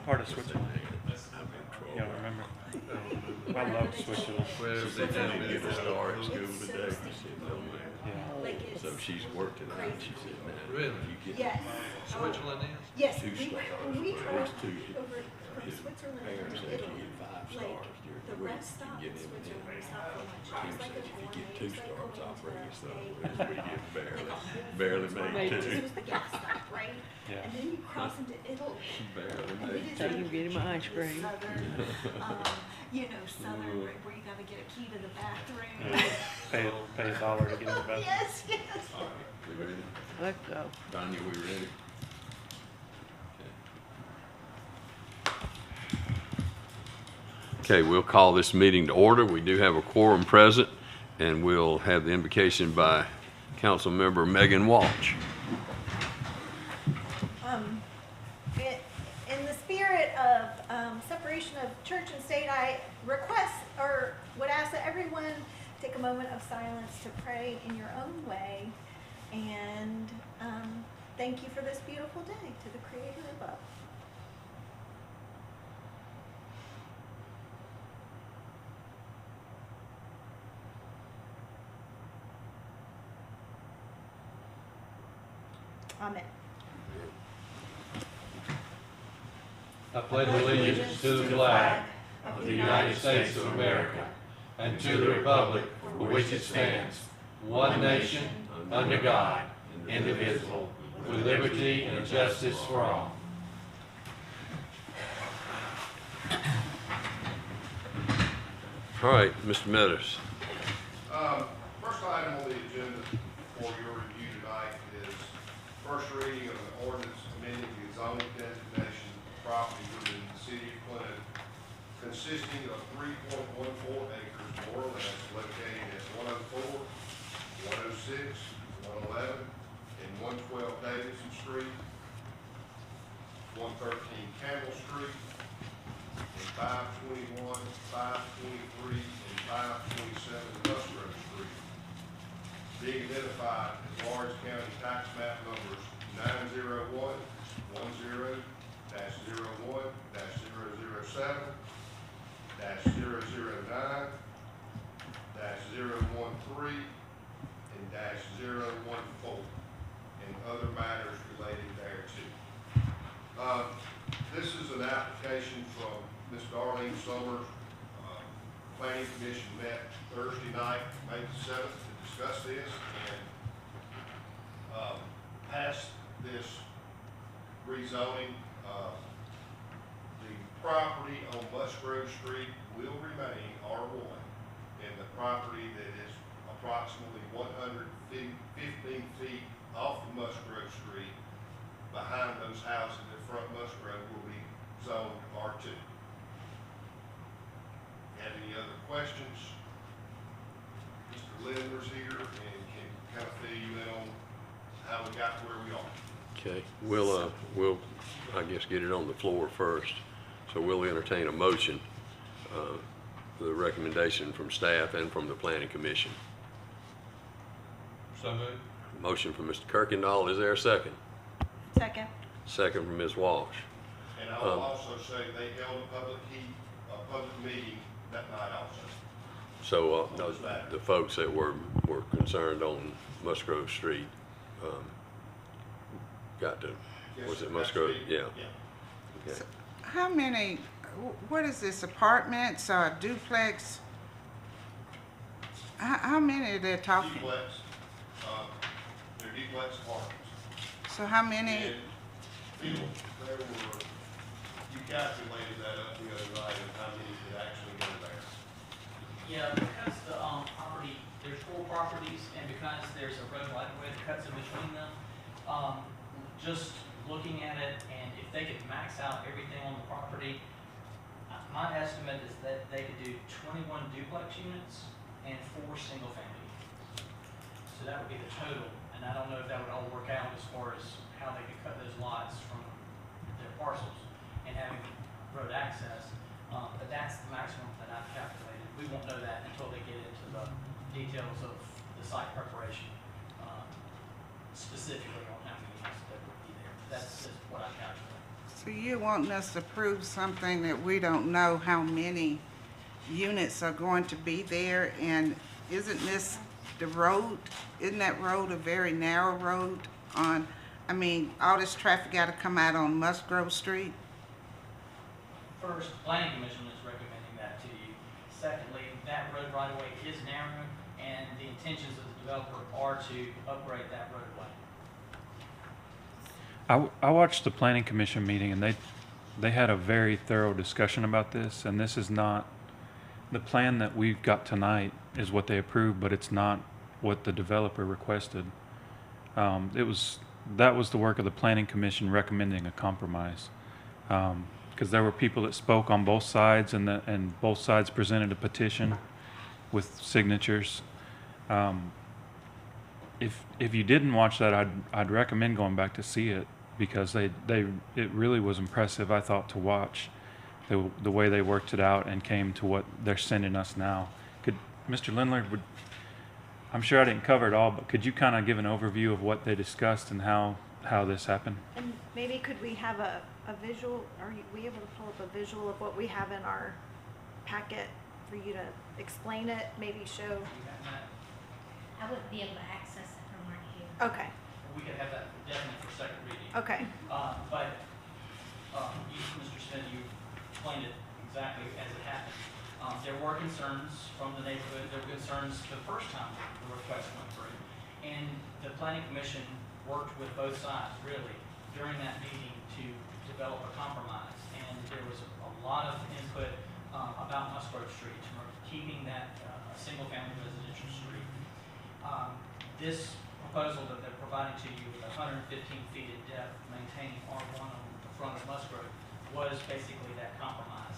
part of Switzerland? You don't remember? I love Switzerland. Well, they tell me to start school today. She said, no, ma'am. Yeah. So she's worked it out. She said, now, Really? if you get Yes. Switzerland is? Yes, two stars, when we at traveled least two, over from his Switzerland parents to say if Italy, you get 5 like stars during the the week, rest you stop can in get in Switzerland there. was not for lunch. It Kim was like said a if you get gourmet. 2 It was like stars, I'll going bring you to some. a We get barely made It 2. was the gas stop, right? Yeah. And then you cross into Italy. Barely And we made just So you 2. can get him an ice cream. Southern, southern, where you gotta get a key to the bathroom. Yeah. Pay $1 to get in the bathroom. Yes, yes. All right, we ready? Let's go. Tanya, we ready? Okay, we'll call this meeting to order. We do have a quorum present, and we'll have the invocation by Council Member Megan Walsh. In the spirit of separation of church and state, I request or would ask that everyone take a moment of silence to pray in your own way and thank you for this beautiful day to the Creator above. Amen. I pledge allegiance to the flag of the United States of America and to the republic for which it stands, one nation, under God, indivisible, with liberty and justice for all. All right, Mr. Meadows. First item on the agenda for your review tonight is first reading of an ordinance amending the zoning designation of property within the city of Clinton consisting of 3.14 acres more or less located at 104, 106, 111, and 112 Davidson Street, 113 Campbell Street, and 521, 523, and 527 Musgrove Street, being identified as Lawrence County Tax Map numbers 901-10-01-007-003, and -014, and other matters relating thereto. This is an application from Ms. Darlene Summers. Planning Commission met Thursday night, May the 7th, to discuss this and pass this rezoning. The property on Musgrove Street will remain R1, and the property that is approximately 115 feet off of Musgrove Street behind those houses in front of Musgrove will be zoned R2. Have any other questions? Mr. Linder's here and can kind of fill you in on how we got to where we are. Okay, we'll, I guess, get it on the floor first. So we'll entertain a motion, the recommendation from staff and from the Planning Commission. So moved. Motion from Mr. Kirkendall. Is there a second? Second. Second from Ms. Walsh. And I will also say they held a public meeting that night also. So the folks that were concerned on Musgrove Street got to, Yes, was sir, it that's Musgrove? me. Yeah. Okay. How many, what is this, apartments or duplex? How many are they talking? Duplex, they're duplex apartments. So how many, And there were, you calculated that up the other night and how many could actually go there. Yeah, because the property, there's 4 properties, and because there's a road right away that cuts in between them, just looking at it, and if they could max out everything on the property, my estimate is that they could do 21 duplex units and 4 single family. So that would be the total, and I don't know if that would all work out as far as how they could cut those lots from their parcels and having road access, but that's the maximum that I've calculated. We won't know that until they get into the details of the site preparation, specifically on how many units that would be there. That's just what I calculated. so So you're wanting us to prove something that we don't know how many units are going to be there, and isn't this the road, isn't that road a very narrow road on, I mean, all this traffic gotta come out on Musgrove Street? First, planning commission is recommending that to you. Secondly, that road right away is narrow, and the intentions of the developer are to upgrade that roadway. I watched the planning commission meeting, and they had a very thorough discussion about this, and this is not, the plan that we've got tonight is what they approved, but it's not what the developer requested. That was the work of the planning commission recommending a compromise. Because there were people that spoke on both sides, and both sides presented a petition with signatures. If you didn't watch that, I'd recommend going back to see it, because it really was impressive, I thought, to watch the way they worked it out and came to what they're sending us now. Could Mr. Lindler, I'm sure I didn't cover it all, but could you kind of give an overview of what they discussed and how this happened? And maybe could we have a visual, are we able to pull up a visual of what we have in our packet for you to explain it, maybe show? You got that? I wouldn't be able to access it from right here. Okay, We could have that definitely for second reading. okay. But you, Mr. Smith, you explained it exactly as it happened. There were concerns from the neighborhood. There were concerns the first time the request went through. And the planning commission worked with both sides, really, during that meeting to develop a compromise. And there was a lot of input about Musgrove Street, keeping that a single-family residential street. This proposal that they're providing to you with 115 feet in depth, maintaining R1 on the front of Musgrove, was basically that compromise.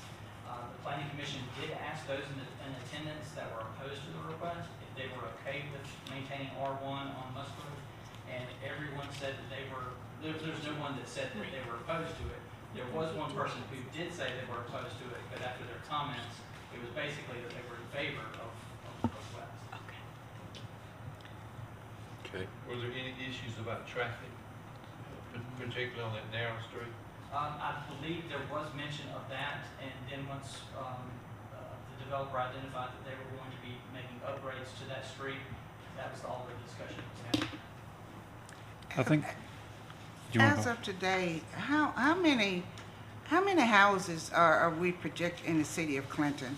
The planning commission did ask those in attendance that were opposed to the request if they were okay with maintaining R1 on Musgrove, and everyone said that they were, there's no one that said that they were opposed to it. There was one person who did say they were opposed to it, but after their comments, it was basically that they were in favor of the request. Okay. Were there any issues about traffic, particularly on that narrow street? I believe there was mention of that, and then once the developer identified that they were going to be making upgrades to that street, that was all the discussion was happening. I think. Do you want As to go? of today, how many houses are we projecting in the city of Clinton?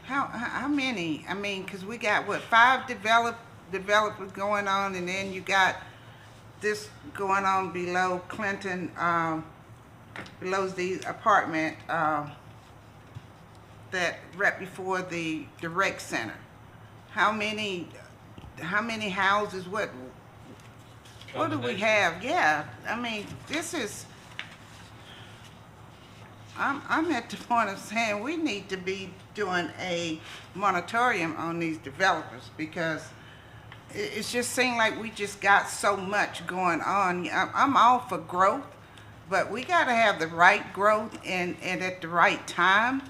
How many? I mean, because we got, what, 5 developers going on, and then you got this going on below Clinton, below the apartment, that right before the rec center. How many houses, what do we have? Yeah, I mean, this is, I'm at the point of saying we need to be doing a moratorium on these developers, because it just seems like we just got so much going on. I'm all for growth, but we gotta have the right growth and at the right time.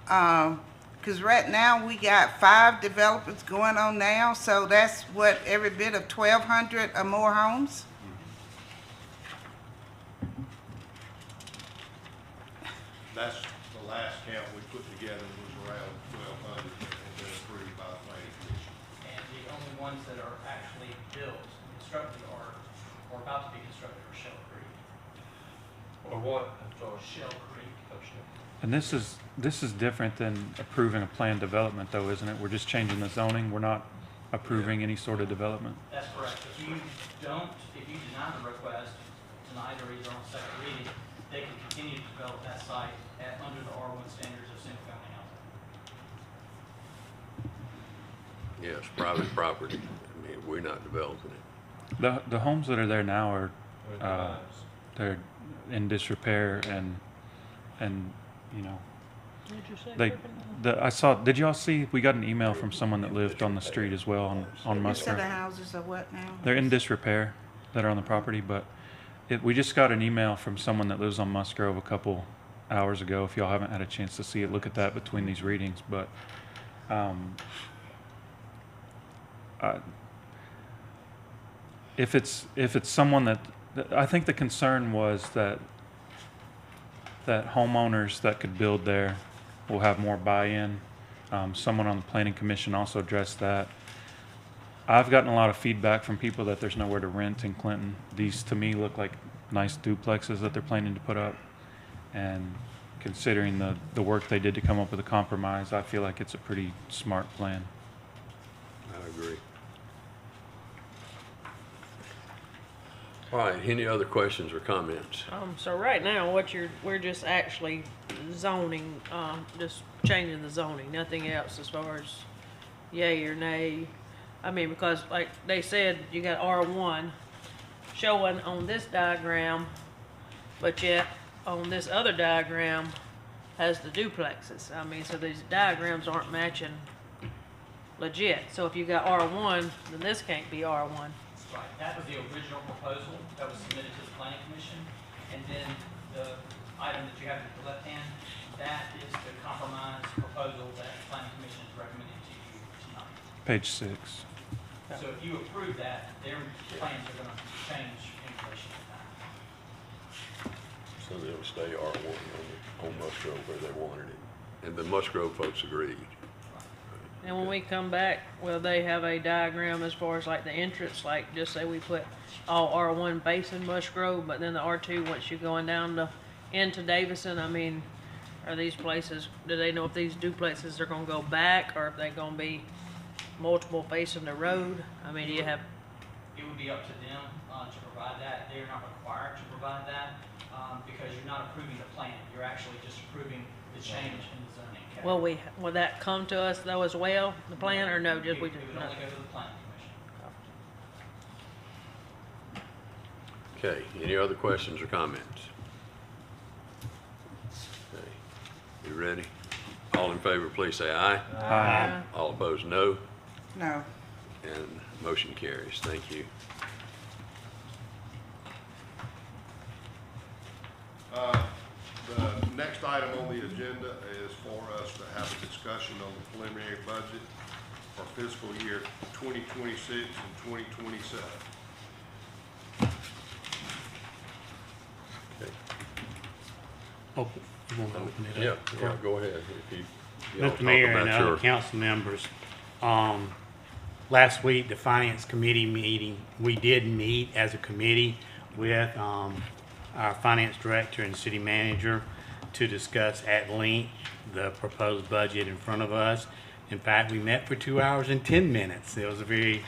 Because right now we got 5 developers going on now, so that's what, every bit of 1,200 or more homes? That's the last count we put together was around 1,200 and been approved by the planning commission. And the only ones that are actually built and constructed or about to be constructed are Shell Creek. Or what? I'm sorry. Shell Creek. And this is different than approving a planned development, though, isn't it? We're just changing the zoning. We're not approving any sort of development. That's correct. If you deny the request tonight or either on second reading, they can continue to develop that site under the R1 standards of single-family housing. Yes, private property. I mean, we're not developing it. The homes that are there now are Or the lines? they're in disrepair, and you know, I saw, did y'all see, we got an email from someone that lived on the street as well on You said the Musgrove. houses are what now? They're in disrepair that are on the property, but we just got an email from someone that lives on Musgrove a couple hours ago. If y'all haven't had a chance to see it, look at that between these readings. But if it's someone I think the concern was that homeowners that could build there will have more buy-in. Someone on the planning commission also addressed that. I've gotten a lot of feedback from people that there's nowhere to rent in Clinton. These to me look like nice duplexes that they're planning to put up. And considering the work they did to come up with a compromise, I feel like it's a pretty smart plan. I agree. All right, any other questions or comments? So right now, we're just actually zoning, just changing the zoning, nothing else as far as yay or nay. I mean, because like they said, you got R1 showing on this diagram, but yet on this other diagram has the duplexes. I mean, so these diagrams aren't matching legit. So if you got R1, then this can't be R1. Right, that was the original proposal that was submitted to the planning commission, and then the item that you have at the left hand, that is the compromise proposal that the planning commission is recommending to you tonight. Page 6. So if you approve that, their plans are gonna change in relation to that. So they'll stay R1 on Musgrove where they wanted it. And the Musgrove folks agreed. And when we come back, will they have a diagram as far as like the entrance, like just say we put all R1 Basin Musgrove, but then the R2 once you're going down to into Davison? I mean, are these places, do they know if these duplexes are gonna go back or if they're gonna be multiple facing the road? I mean, do you have, It would be up to them to provide that. They're not required to provide that because you're not approving the plan. You're actually just approving the change in the zoning. will that come to us though as well, the plan, or no, just we It just, would no? only go to the planning commission. Okay, any other questions or comments? Okay, you ready? All in favor, please say aye. Aye. All opposed, no. No. And motion carries. Thank you. The next item on the agenda is for us to have a discussion on the preliminary budget for fiscal year 2026 and 2027. Okay. Oh, you want to open it Yeah, up? yeah, go ahead. If y'all Mr. talk Mayor and about other your- council members, last week, the finance committee meeting, we did meet as a committee with, our finance director and city manager to discuss at length the proposed budget in front of us. In fact, we met for 2 hours and 10 minutes. It was a very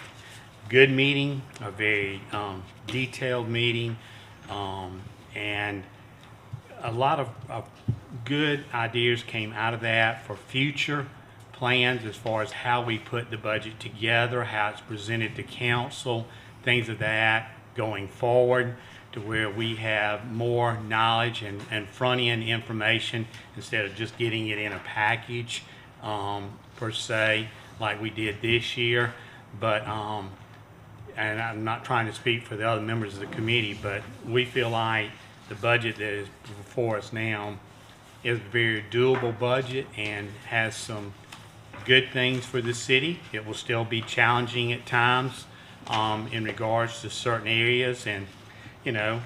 good meeting, a very, detailed meeting, and a lot of good ideas came out of that for future plans as far as how we put the budget together, how it's presented to council, things of that going forward, to where we have more knowledge and front-end information instead of just getting it in a package per se like we did this year. But and I'm not trying to speak for the other members of the committee, but we feel like the budget that is before us now is a very doable budget and has some good things for the city. It will still be challenging at times in regards to certain areas, and you know,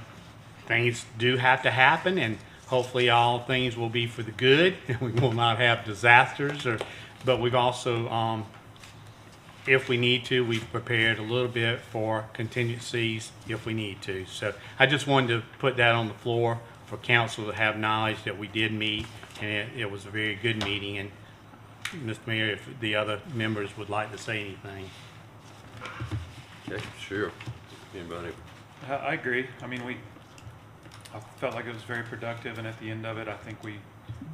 things do have to happen, and hopefully all things will be for the good and we will not have disasters. But we've also, if we need to, we've prepared a little bit for contingencies if we need to. So I just wanted to put that on the floor for council to have knowledge that we did meet, and it was a very good meeting. And Mr. Mayor, if the other members would like to say anything. Okay, sure. Anybody? I agree. I mean, I felt like it was very productive, and at the end of it, I think we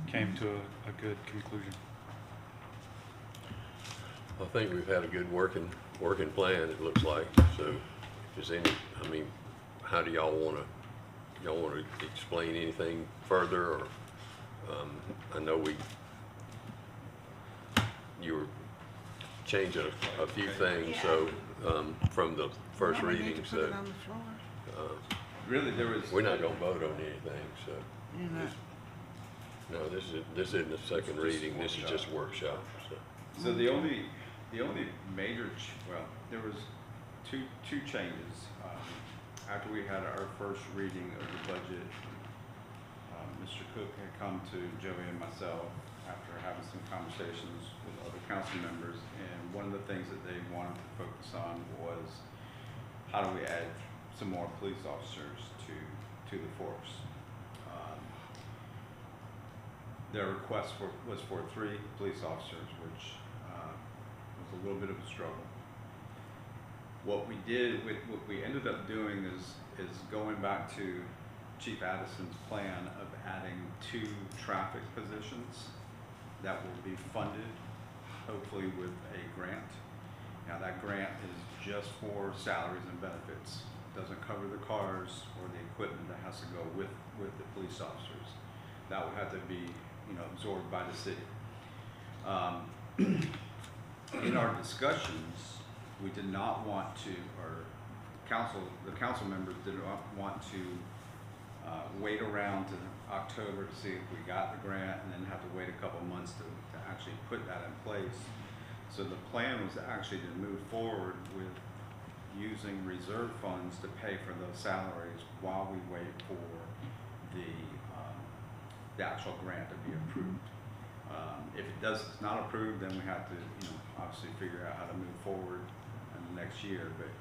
came to a good conclusion. I think we've had a good working plan, it looks like. So if there's any, I mean, how do y'all want to explain anything further? Or I know you were changing a few things, so from the first Well, we need reading, to put it so on the floor. Really, there was. we're not gonna vote on anything, so. You're not. No, this isn't a second reading, this is just workshop, so. So the only major, well, there was two changes. after we had our first reading of the budget, Mr. Cook had come to Joey and myself after having some conversations with other council members, and one of the things that they wanted to focus on was how do we add some more police officers to the force. Their request was for 3 police officers, which was a little bit of a struggle. What we ended up doing is going back to Chief Addison's plan of adding 2 traffic positions that will be funded, hopefully with a grant. Now that grant is just for salaries and benefits. Doesn't cover the cars or the equipment that has to go with the police officers. That would have to be, absorbed by the city. In our discussions, we did not want to, the council members did not want to wait around to October to see if we got the grant and then have to wait a couple months to actually put that in place. So the plan was actually to move forward with using reserve funds to pay for those salaries while we wait for the actual grant to be approved. If it's not approved, then we have to, obviously figure out how to move forward in the next year. But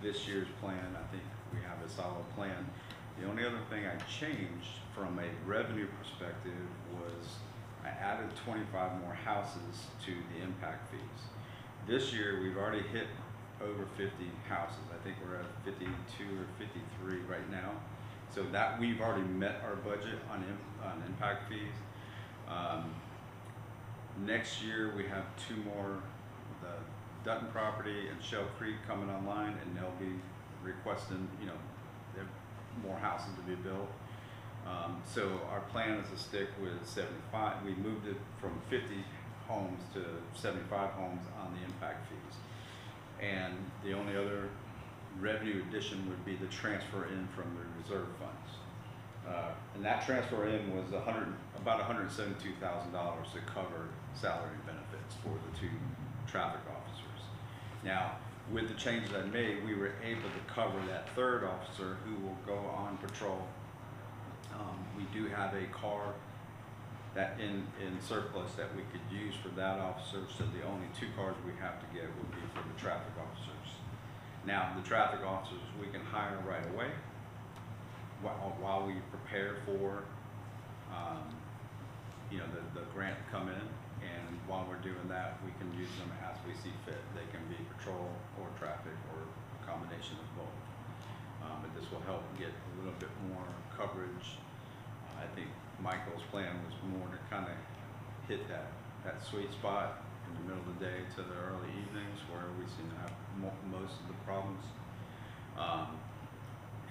this year's plan, I think we have a solid plan. The only other thing I changed from a revenue perspective was I added 25 more houses to the impact fees. This year, we've already hit over 50 houses. I think we're at 52 or 53 right now. So that we've already met our budget on impact fees. Next year, we have 2 more, the Dutton property and Shell Creek coming online, and they'll be requesting, more houses to be built. So our plan is to stick with 75. We moved it from 50 homes to 75 homes on the impact fees. And the only other revenue addition would be the transfer in from the reserve funds. And that transfer in was about $172,000 to cover salary and benefits for the 2 traffic officers. Now, with the changes I made, we were able to cover that 3rd officer who will go on patrol. We do have a car that in surplus that we could use for that officer, so the only 2 cars we have to get would be for the traffic officers. Now, the traffic officers we can hire right away while we prepare for the grant to come in, and while we're doing that, we can use them as we see fit. They can be patrol or traffic or a combination of both. But this will help get a little bit more coverage. I think Michael's plan was more to kind of hit that sweet spot in the middle of the day to the early evenings where we seem to have most of the problems.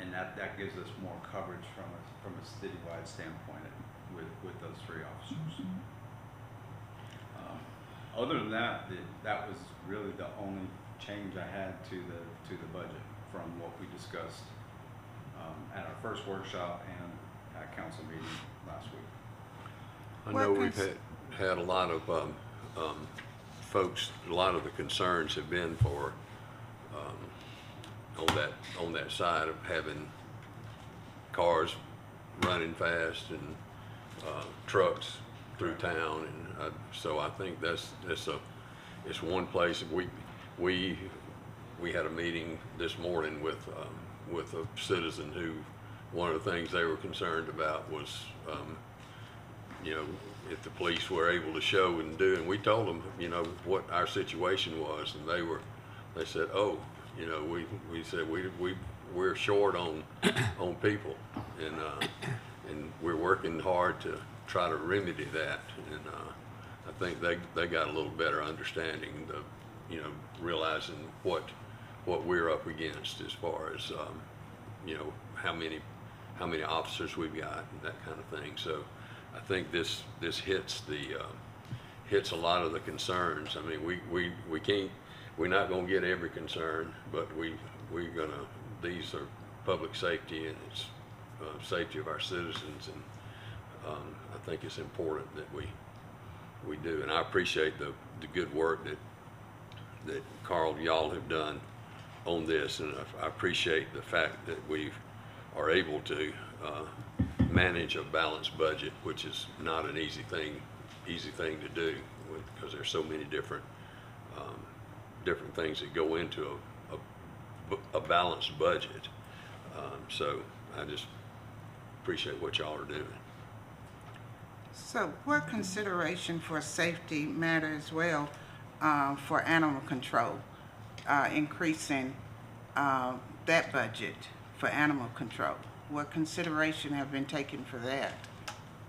And that gives us more coverage from a citywide standpoint with those 3 officers. Other than that, that was really the only change I had to the budget from what we discussed at our first workshop and at council meeting last week. I know we've had a lot of folks, a lot of the concerns have been for on that side of having cars running fast and trucks through town, and so I think it's one place. We had a meeting this morning with a citizen who, one of the things they were concerned about was if the police were able to show and do, and we told them what our situation was, and they said, oh, we said we're short on people, and we're working hard to try to remedy that, and I think they got a little better understanding of realizing what we're up against as far as how many officers we've got and that kind of thing. So I think this hits a lot of the concerns. I mean, we're not gonna get every concern, but we're gonna. These are public safety, and it's safety of our citizens, and I think it's important that we do. And I appreciate the good work that Carl, y'all have done on this, and I appreciate the fact that we are able to manage a balanced budget, which is not an easy thing to do, because there's so many different things that go into a balanced budget. So I just appreciate what y'all are doing. So what consideration for safety matter as well for animal control, increasing that budget for animal control? What consideration have been taken for that?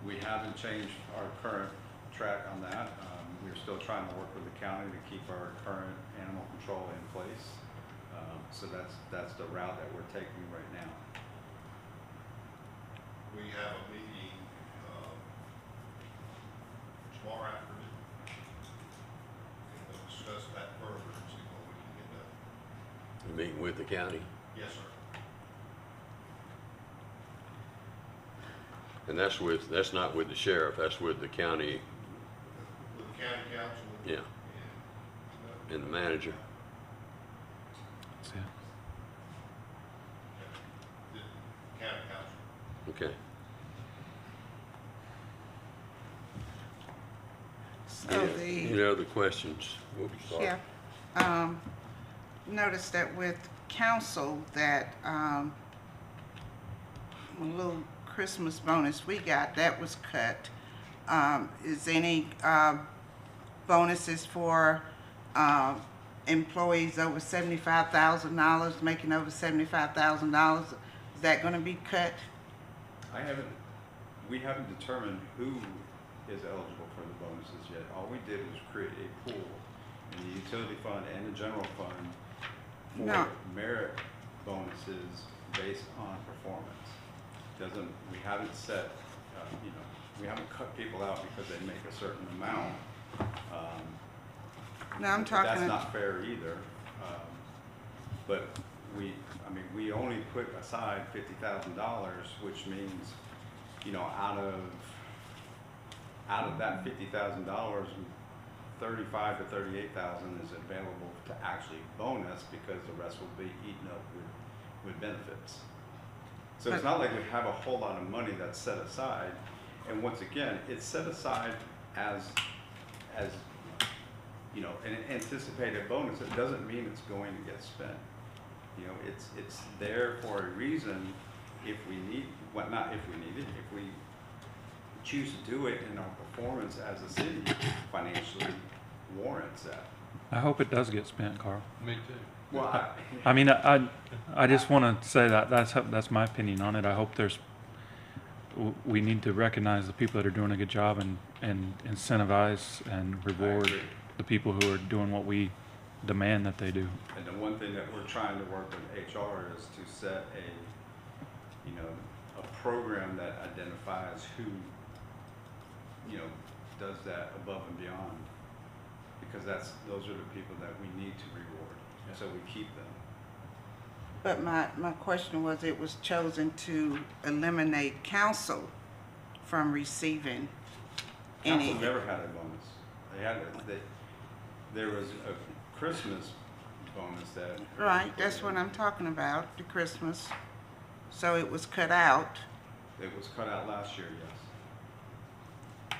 We haven't changed our current track on that. We're still trying to work with the county to keep our current animal control in place. So that's the route that we're taking right now. We have a meeting, tomorrow afternoon. And we'll discuss that further and see what we can get done. You meeting with the county? Yes, sir. And that's not with the sheriff, that's with the county, With the county council. yeah, and the manager. So, The county council. Okay. So Any other questions? We'll start. yeah, noticed that with council that a little Christmas bonus we got, that was cut. Is any bonuses for employees over $75,000, making over $75,000? Is that going to be cut? We haven't determined who is eligible for the bonuses yet. All we did was create a pool in the utility fund and the general fund for No. merit bonuses based on performance. We haven't set, we haven't cut people out because they make a certain amount. No, I'm talking. That's not fair either. But we only put aside $50,000, which means, out of that $50,000, 35 to 38,000 is available to actually bonus, because the rest will be eaten up with benefits. So it's not like we have a whole lot of money that's set aside. And once again, it's set aside as an anticipated bonus. It doesn't mean it's going to get spent. It's there for a reason. If we need, well, not if we need it, if we choose to do it, and our performance as a city financially warrants that. I hope it does get spent, Carl. Me too. Well, I mean, I just want to say that that's my opinion on it. I hope we need to recognize the people that are doing a good job and incentivize and reward agree. the people who are doing what we demand that they do. And the one thing that we're trying to work with HR is to set a program that identifies who, does that above and beyond. Because those are the people that we need to reward, and so we keep them. But my question was, it was chosen to eliminate council from receiving any. Council never had a bonus. There was a Christmas bonus that. Right, that's what I'm talking about, the Christmas. So it was cut out. It was cut out last year, yes.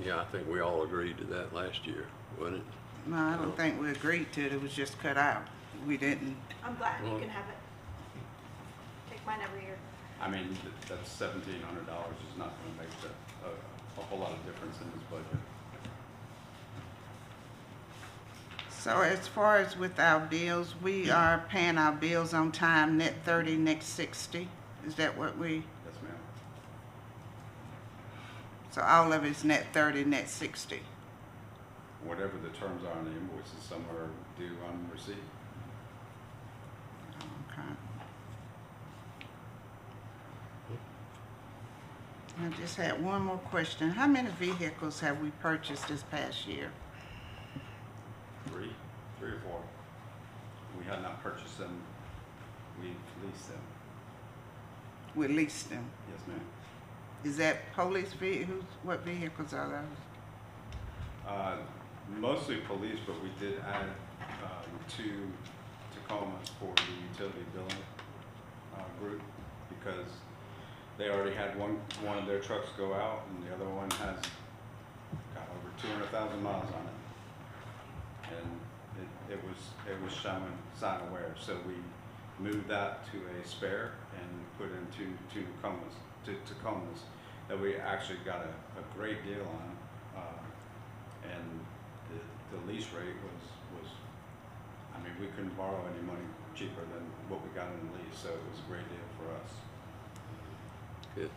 Yeah, I think we all agreed to that last year, wasn't it? No, I don't think we agreed to it, it was just cut out. We didn't. I'm glad you Well- can have it. Take mine every year. I mean, that's $1,700 is not gonna make a whole lot of difference in this budget. So as far as with our bills, we are paying our bills on time, net 30, net 60. Is that what we, Yes, ma'am. so all of it's net 30, net 60? Whatever the terms are on the invoices, some are due on receipt. Okay. I just had one more question. How many vehicles have we purchased this past year? Three or four. We had not purchased them, we leased them. We leased them. Yes, ma'am. Is that police what vehicles are those? Mostly police, but we did add, two Tacomas for the utility billing, group, because they already had one of their trucks go out, and the other one has got over 200,000 miles on it. And it was showing sign of wear, so we moved that to a spare and put in two Tacomas that we actually got a great deal on, and the lease rate was, I mean, we couldn't borrow any money cheaper than what we got in the lease, so it was a great deal for us. Good.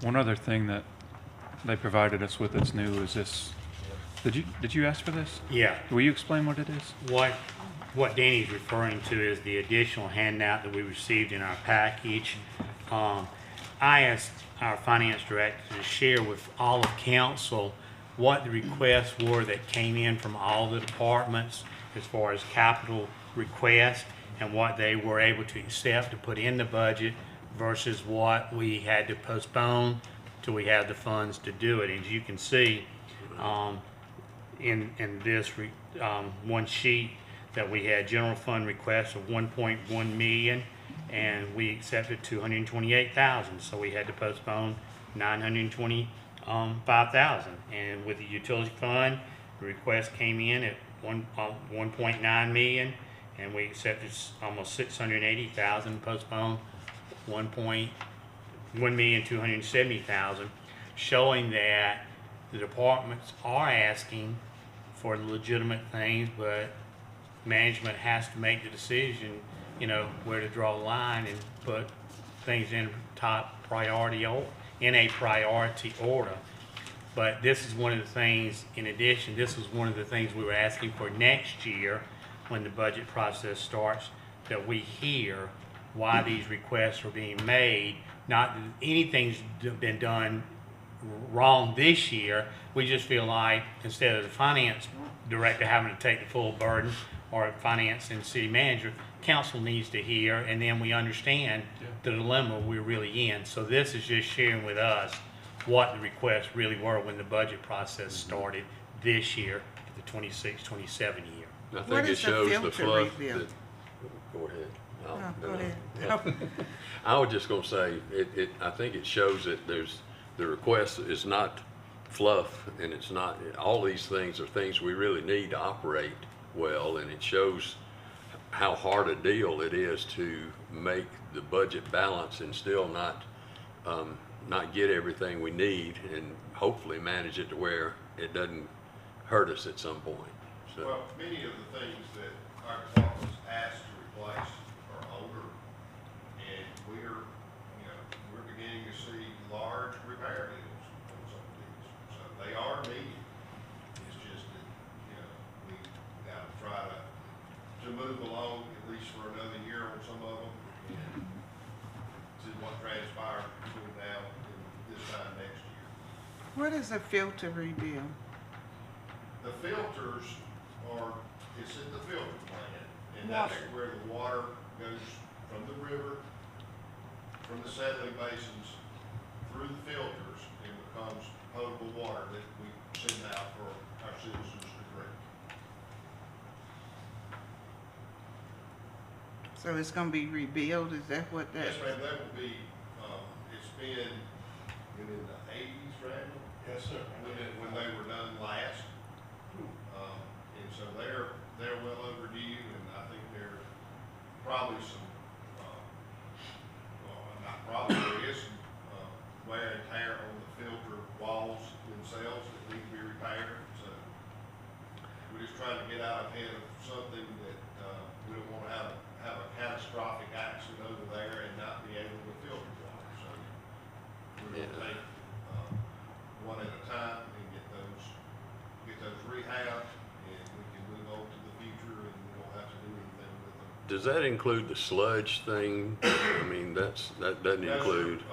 One other thing that they provided us with that's new is this. Did you ask for this? Yeah. Will you explain what it is? What Danny's referring to is the additional handout that we received in our package. I asked our finance director to share with all of council what the requests were that came in from all the departments as far as capital requests and what they were able to accept to put in the budget versus what we had to postpone till we had the funds to do it. As you can see, in this one sheet that we had general fund requests of 1.1 million, and we accepted 228,000, so we had to postpone 925,000. And with the utility fund, the request came in at 1.9 million, and we accepted almost 680,000, postponed 1,270,000, showing that the departments are asking for legitimate things, but management has to make the decision, where to draw the line and put things in top priority or in a priority order. But this is one of the things, in addition, this is one of the things we were asking for next year when the budget process starts, that we hear why these requests are being made. Not that anything's been done wrong this year. We just feel like instead of the finance director having to take the full burden, or finance and city manager, council needs to hear, and then we understand the dilemma we're really in. So this is just sharing with us what the requests really were when the budget process started this year, the 26-27 year. I What think it is the shows the filter fluff rebuild? that, go ahead. Go ahead. I was just gonna say, I think it shows that the request is not fluff, and it's not, all these things are things we really need to operate well, and it shows how hard a deal it is to make the budget balance and still not get everything we need, and hopefully manage it to where it doesn't hurt us at some point. So. Well, many of the things that our department's asked to replace are older, and we're beginning to see large repair deals on some of these. So they are needed. It's just that, we gotta try to move along at least for another year on some of them, and see what transpires between now and this time next year. What is a filter rebuild? The filters it's at the filter plant, and that's where the water goes from the river, from the settling basins, through the filters, and becomes potable water that we send out for our citizens to drink. So it's gonna be rebuilt, is that what that? Yes, ma'am, that will be, it's been in the 80s, right? Yes, sir. When they were done last. And so they're well overdue, and I think there's probably some, not probably, there is some wear and tear on the filter walls themselves that need to be repaired. So we're just trying to get out ahead of something that we don't want to have a catastrophic accident over there and not be able to filter water. So we're going to take one at a time and get those rehabbed, and we can move on to the future, and we don't have to do anything with them. Does that include the sludge thing? I mean, that doesn't include,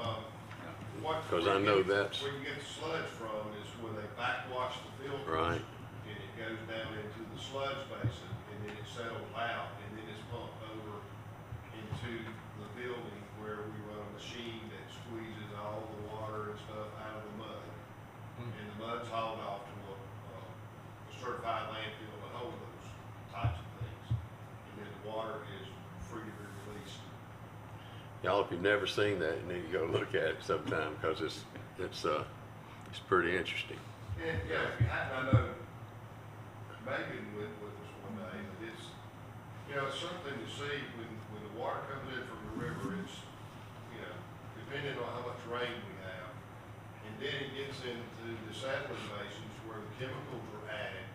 because I know that's, Where you get the sludge from is when they backwash the filters. right. And it goes down into the sludge basin, and then it settles out, and then it's pumped over into the building where we run a machine that squeezes all the water and stuff out of the mud. And the mud's hauled off to a certified landfill to hold those types of things. And then the water is free to be released. Y'all, if you've never seen that, you need to go look at it sometime, because it's pretty interesting. And, yeah, if you hadn't, I know Megan went with us one day, but it's, you know, it's something to see when the water comes in from the river, it's, you know, depending on how much rain we have. And then it gets into the settling basins where the chemicals are added,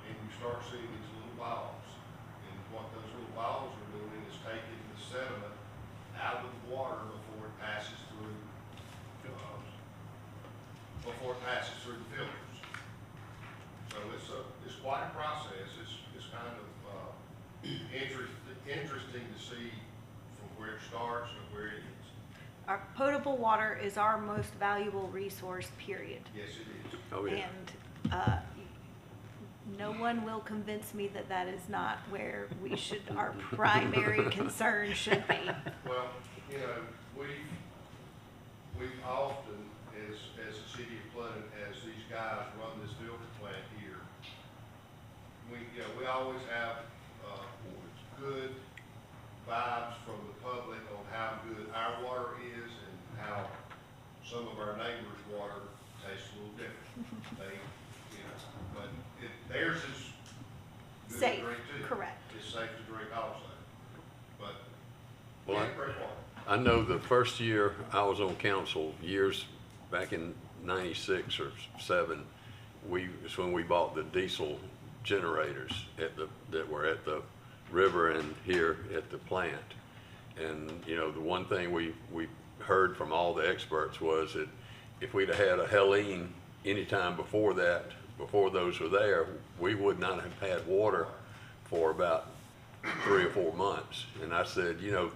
and you start seeing these little balls. And what those little balls are doing is taking the sediment out of the water before it passes through, the filters. So it's quite a process. It's kind of interesting to see from where it starts and where it ends. Our potable water is our most valuable resource, period. Yes, it is. Oh, yeah. And no one will convince me that that is not where our primary concern should be. Well, you know, we've often, as the city of Clinton, as these guys run this filter plant here, we always have good vibes from the public on how good our water is and how some of our neighbors' water tastes a little different. They, you know, but theirs is good Safe, to drink too. correct. It's safe to drink also. But, Well, yeah, great water. I know the first year I was on council, years back in '96 or '7, it's when we bought the diesel generators that were at the river and here at the plant. And, you know, the one thing we heard from all the experts was that if we'd have had a Helene anytime before that, before those were there, we would not have had water for about 3 or 4 months. And I said, you know,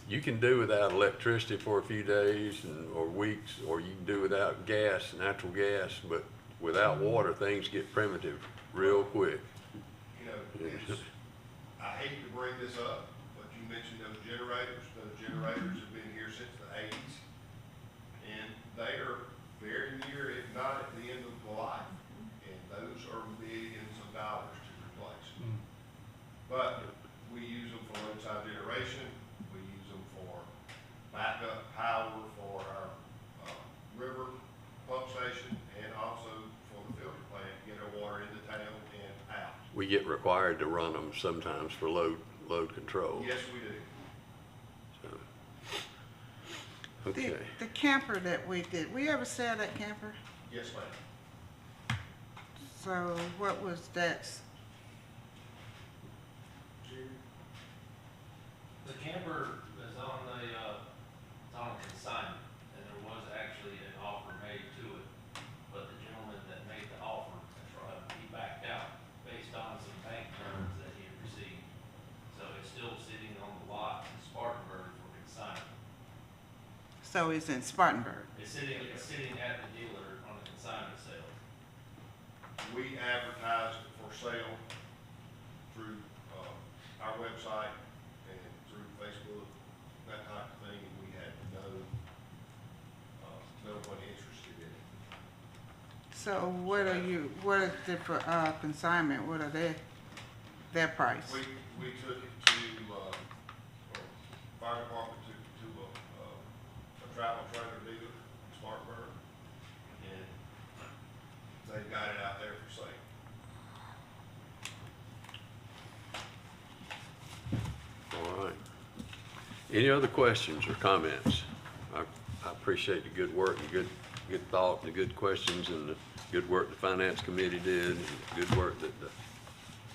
you can do without electricity for a few days or weeks, or you can do without gas, natural gas, but without water, things get primitive real quick. You know, I hate to bring this up, but you mentioned those generators. Those generators have been here since the '80s. And they are very near, if not at the end of the life. And those are millions of dollars to replace. But we use them for inside generation. We use them for backup power for our river pump station and also for the filter plant to get our water into town and out. We get required to run them sometimes for load control. Yes, we do. So, okay. The camper that we did, we ever sell that camper? Yes, ma'am. So what was that? The camper is on consignment, and there was actually an offer made to it, but the gentleman that made the offer, he backed out based on some bank terms that he had received. So it's still sitting on the lot in Spartanburg for consignment. So it's in Spartanburg. It's sitting at the dealer on a consignment sale. We advertised it for sale through our website and through Facebook, that type of thing, and we had no one interested in it. So what is the consignment, what are their price? We took it to, fire department took it to a travel trailer dealer in Spartanburg, and they got it out there for sale. All right. Any other questions or comments? I appreciate the good work and good thought and the good questions and the good work the finance committee did and the good work that the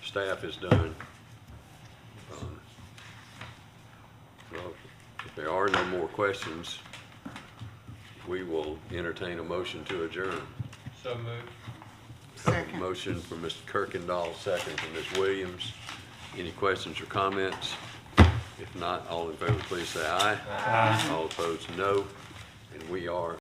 staff has done. Well, if there are no more questions, we will entertain a motion to adjourn. So moved. Second. Motion from Mr. Kirkendall, second from Ms. Williams. Any questions or comments? If not, all in favor, please say aye. Aye. All opposed, no. And we are